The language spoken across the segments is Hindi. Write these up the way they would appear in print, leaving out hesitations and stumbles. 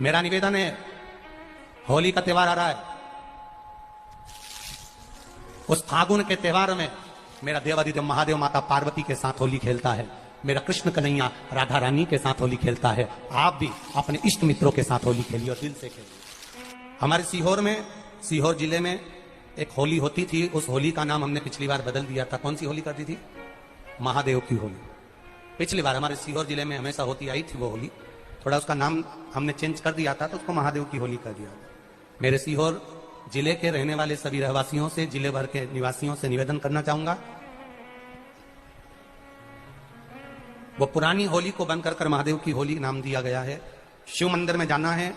मेरा निवेदन है, होली का त्योहार आ रहा है, उस फागुन के त्योहार में मेरा देवादिदेव महादेव माता पार्वती के साथ होली खेलता है, मेरा कृष्ण कन्हैया राधा रानी के साथ होली खेलता है। आप भी अपने इष्ट मित्रों के साथ होली खेलिए और दिल से खेलिए। हमारे सीहोर जिले में एक होली होती थी, उस होली का नाम हमने पिछली बार बदल दिया था। कौन सी होली करती थी? महादेव की होली। पिछली बार हमारे सीहोर जिले में हमेशा होती आई थी वो होली, थोड़ा उसका नाम हमने चेंज कर दिया था तो उसको महादेव की होली कर दिया। मेरे सीहोर जिले के रहने वाले सभी रहवासियों से, जिले भर के निवासियों से निवेदन करना चाहूंगा, वो पुरानी होली को बंद कर महादेव की होली नाम दिया गया है। शिव मंदिर में जाना है,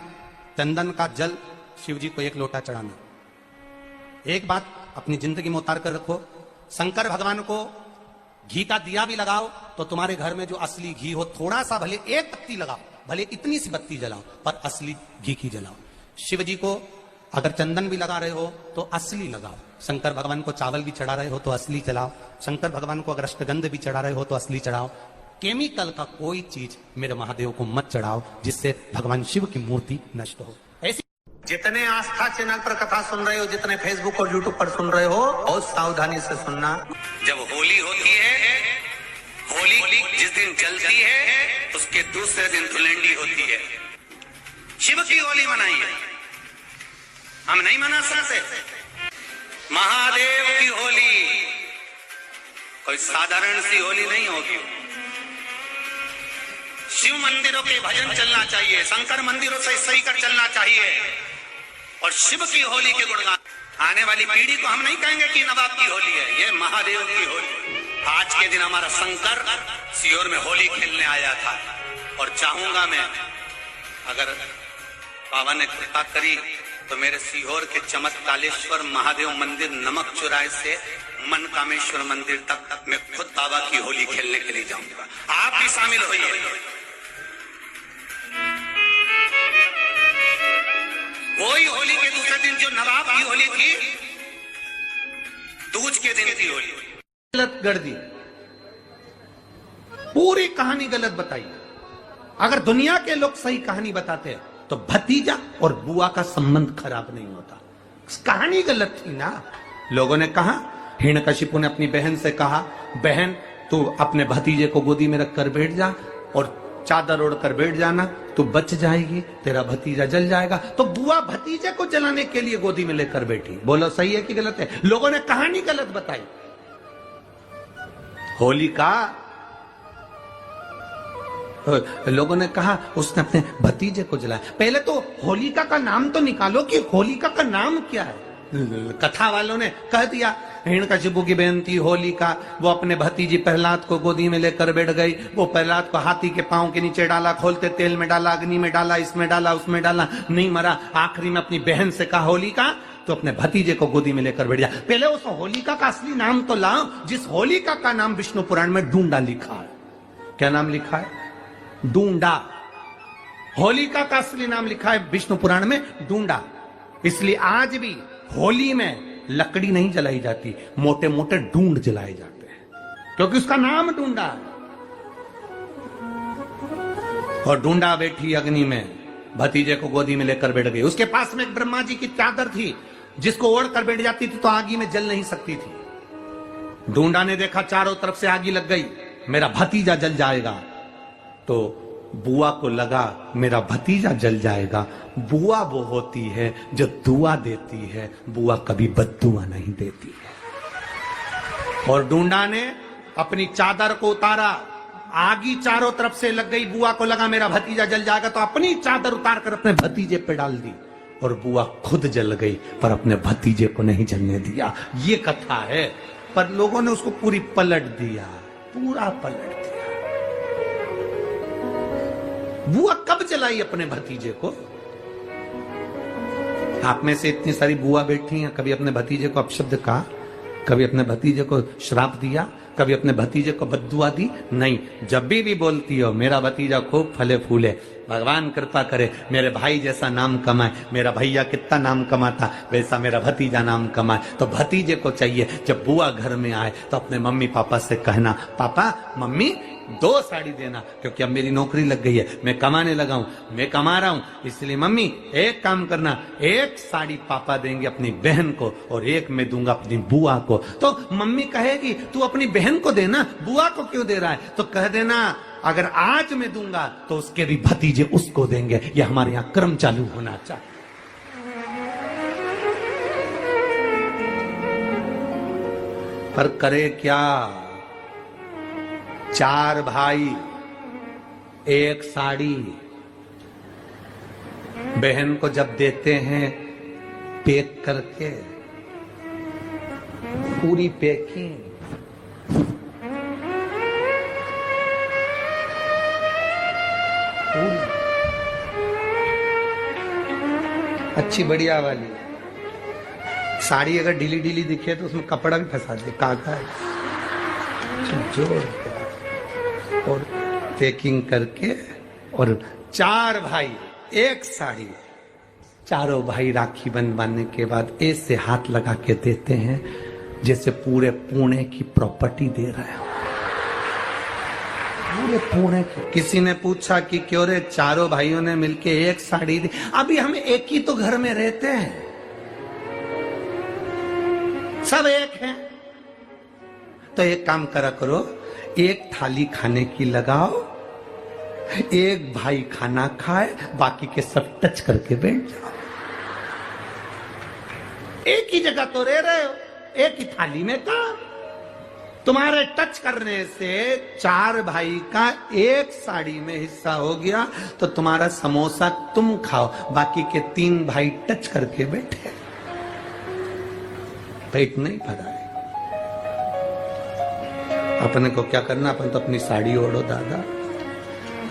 चंदन का जल शिव जी को 1 लोटा चढ़ाना। एक बात अपनी जिंदगी में उतार कर रखो, शंकर भगवान को घी का दिया भी लगाओ तो तुम्हारे घर में जो असली घी हो, थोड़ा सा भले 1 बत्ती लगाओ, भले इतनी सी बत्ती जलाओ, पर असली घी की जलाओ। शिव जी को अगर चंदन भी लगा रहे हो तो असली लगाओ। शंकर भगवान को चावल भी चढ़ा रहे हो तो असली चढ़ाओ। शंकर भगवान को अगर अष्टगंध भी चढ़ा रहे हो तो असली चढ़ाओ। केमिकल का कोई चीज मेरे महादेव को मत चढ़ाओ जिससे भगवान शिव की मूर्ति नष्ट हो। ऐसी जितने आस्था चैनल पर कथा सुन रहे हो, जितने फेसबुक और यूट्यूब पर सुन रहे हो, बहुत सावधानी से सुनना। जब होली होती है, होली जिस दिन चलती है उसके दूसरे दिन धुलंडी होती है। शिव की होली मनाइए, हम नहीं मना सकते। महादेव की होली कोई साधारण सी होली नहीं होगी। शिव मंदिरों के भजन चलना चाहिए, शंकर मंदिरों से सही कर चलना चाहिए और शिव की होली के गुणगान। आने वाली पीढ़ी को हम नहीं कहेंगे कि नवाब की होली है, ये महादेव की होली। आज के दिन हमारा शंकर सीहोर में होली खेलने आया था और चाहूंगा मैं, अगर बाबा ने कृपा करी तो मेरे सीहोर के चमत्कालेश्वर महादेव मंदिर नमक चुराए से मनकामेश्वर मंदिर तक मैं खुद बाबा की होली खेलने के लिए जाऊंगा। आप भी शामिल होइए। वही होली के दूसरे दिन जो नवाब की होली थी, दूज के दिन की होली गलत कर दी, पूरी कहानी गलत बताई। अगर दुनिया के लोग सही कहानी बताते तो भतीजा और बुआ का संबंध खराब नहीं होता। कहानी गलत थी ना। लोगों ने कहा, हिरण्यकशिपु ने अपनी बहन से कहा, बहन तू अपने भतीजे को गोदी में रखकर बैठ जा और चादर ओढ़कर बैठ जाना, तू बच जाएगी, तेरा भतीजा जल जाएगा। तो बुआ भतीजे को जलाने के लिए गोदी में लेकर बैठी। बोलो सही है कि गलत है? लोगों ने कहानी गलत बताई। होली का लोगों ने कहा उसने अपने भतीजे को जलाया। पहले तो होलिका का नाम तो निकालो कि होलिका का नाम क्या है। कथा वालों ने कह दिया हिरण्यकशिपु की बहन थी होलिका, वो अपने भतीजी प्रहलाद को गोदी में लेकर बैठ गई। वो प्रहलाद को हाथी के पांव के नीचे डाला, खोलते तेल में डाला, अग्नि में डाला, इसमें डाला, उसमें डाला, नहीं मरा। आखिरी में अपनी बहन से कहा होलिका, तो अपने भतीजे को गोदी में लेकर बैठ गया। पहले उस होलिका का असली नाम तो लाओ, जिस होलिका का नाम विष्णु पुराण में डूंडा लिखा है। क्या नाम लिखा है? डूंडा। होलिका का असली नाम लिखा है विष्णु पुराण में डूंडा। इसलिए आज भी होली में लकड़ी नहीं जलाई जाती, मोटे मोटे डूंड जलाए जाते हैं, क्योंकि उसका नाम डूंडा है। और डूंडा बैठी अग्नि में, भतीजे को गोदी में लेकर बैठ गई। उसके पास में एक ब्रह्मा जी की चादर थी, जिसको ओढ़ कर बैठ जाती थी तो आगी में जल नहीं सकती थी। डूंडा ने देखा चारों तरफ से आगी लग गई, मेरा भतीजा जल जाएगा। तो बुआ को लगा मेरा भतीजा जल जाएगा। बुआ वो होती है जो दुआ देती है, बुआ कभी बद्दुआ नहीं देती है। और डूंडा ने अपनी चादर को उतारा, आगी चारों तरफ से लग गई। बुआ को लगा मेरा भतीजा जल जाएगा, तो अपनी चादर उतार कर अपने भतीजे पे डाल दी और बुआ खुद जल गई, पर अपने भतीजे को नहीं जलने दिया। ये कथा है, पर लोगों ने उसको पूरी पलट दिया, पूरा पलट दिया। बुआ कब जलाई अपने भतीजे को? आप में से इतनी सारी बुआ बैठी हैं, कभी अपने भतीजे को अपशब्द कहा? कभी अपने भतीजे को श्राप दिया? कभी अपने भतीजे को बद्दुआ दी? नहीं। जब भी बोलती हो मेरा भतीजा खूब फले फूले, भगवान कृपा करे मेरे भाई जैसा नाम कमाए, मेरा भैया कितना नाम कमाता वैसा मेरा भतीजा नाम कमाए, तो भतीजे को चाहिए जब बुआ घर में आए तो अपने मम्मी पापा से कहना, पापा मम्मी 2 साड़ी देना, क्योंकि अब मेरी नौकरी लग गई है, मैं कमाने लगा हूं, मैं कमा रहा हूं, इसलिए मम्मी एक काम करना, 1 साड़ी पापा देंगे अपनी बहन को और 1 मैं दूंगा अपनी बुआ को। तो मम्मी कहेगी तू अपनी बहन को देना, बुआ को क्यों दे रहा है? तो कह देना अगर आज मैं दूंगा तो उसके भी भतीजे उसको देंगे। ये हमारे यहां क्रम चालू होना चाहिए। पर करे क्या, 4 भाई 1 साड़ी, बहन को जब देते हैं पैक करके, पूरी पैकिंग, पूरी अच्छी बढ़िया वाली साड़ी। अगर ढीली ढीली दिखे तो उसमें कपड़ा भी फंसा दे, काका जोड़ और पैकिंग करके, और 4 भाई 1 साड़ी। चारों भाई राखी बंधवाने के बाद ऐसे हाथ लगा के देते हैं जैसे पूरे पुणे की प्रॉपर्टी दे रहे हो, पूरे पुणे की। किसी ने पूछा कि क्यों रे, चारों भाइयों ने मिलके 1 साड़ी दी। अभी हम एक ही तो घर में रहते हैं, सब एक हैं। तो एक काम करा करो, 1 थाली खाने की लगाओ, 1 भाई खाना खाए, बाकी के सब टच करके बैठ जाओ। एक ही जगह तो रह रहे हो, एक ही थाली में काम। तुम्हारे टच करने से 4 भाई का 1 साड़ी में हिस्सा हो गया, तो तुम्हारा समोसा तुम खाओ, बाकी के 3 भाई टच करके बैठे, पेट नहीं भरा है। अपने को क्या करना, अपन तो अपनी साड़ी ओढ़ो दादा।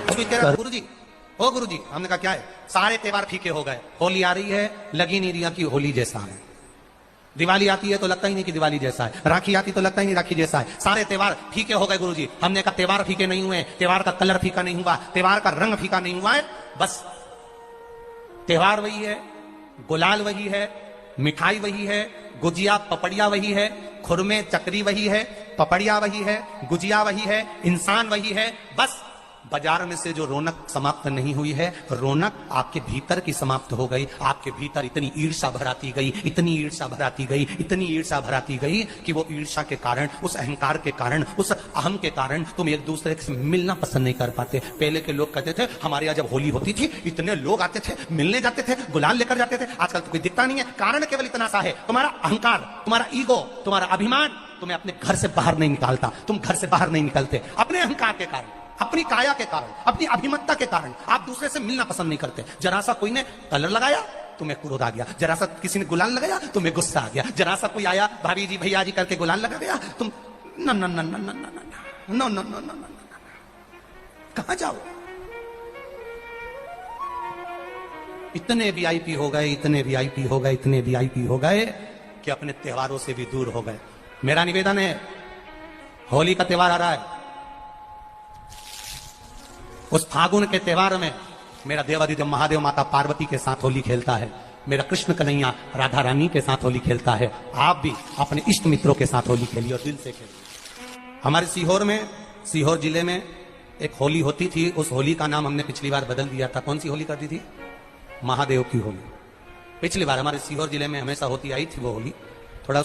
अभी कह रहा गुरुजी, ओ गुरुजी, हमने कहा क्या है, सारे त्योहार फीके हो गए, होली आ रही है, लगी नहीं रिया की होली जैसा है, दिवाली आती है तो लगता ही नहीं कि दिवाली जैसा है, राखी आती तो लगता ही नहीं राखी जैसा है, सारे त्योहार फीके हो गए गुरुजी। हमने कहा त्योहार फीके नहीं हुए, त्योहार का कलर फीका नहीं हुआ, त्योहार का रंग फीका नहीं हुआ है, बस त्योहार वही है, गुलाल वही है, मिठाई वही है, गुजिया पपड़िया वही है, खुरमे चकरी वही है, पपड़िया वही है, गुजिया वही है, इंसान वही है। बस बाजार में से जो रौनक समाप्त नहीं हुई है, रौनक आपके भीतर की समाप्त हो गई। आपके भीतर इतनी ईर्ष्या भराती गई, इतनी ईर्ष्या भराती गई, इतनी ईर्ष्या भराती गई कि वो ईर्ष्या के कारण, उस अहंकार के कारण, उस अहम के कारण तुम एक दूसरे से मिलना पसंद नहीं कर पाते। पहले के लोग कहते थे हमारे यहाँ जब होली होती थी इतने लोग आते थे, मिलने जाते थे, गुलाल लेकर जाते थे। आजकल तो कोई दिखता नहीं है। कारण केवल इतना सा है, तुम्हारा अहंकार, तुम्हारा ईगो, तुम्हारा अभिमान तुम्हें अपने घर से बाहर नहीं निकालता। तुम घर से बाहर नहीं निकलते अपने अहंकार के कारण, अपनी काया के कारण, अपनी अभिमतता के कारण। आप दूसरे से मिलना पसंद नहीं करते। जरा सा कोई ने कलर लगाया तुम्हें क्रोध आ गया, जरा सा किसी ने गुलाल लगाया तुम्हें गुस्सा आ गया, जरा सा कोई आया भाभी जी भैया जी करके गुलाल लगा गया, तुम न न न न न न न न न न कहां जाओ। इतने वीआईपी हो गए, इतने वीआईपी हो गए, इतने वीआईपी हो गए कि अपने त्योहारों से भी दूर हो गए। मेरा निवेदन है, होली का त्योहार आ रहा है, उस फागुन के त्योहार में मेरा देवादिदेव महादेव माता पार्वती के साथ होली खेलता है, मेरा कृष्ण कन्हैया राधा रानी के साथ होली खेलता है। आप भी अपने इष्ट मित्रों के साथ होली खेलिए और दिल से खेलिए। हमारे सीहोर में, सीहोर जिले में एक होली होती थी। उस होली का नाम हमने पिछली बार बदल दिया था। कौन सी होली करती थी? महादेव की होली। पिछली बार हमारे सीहोर जिले में हमेशा होती आई थी वो होली।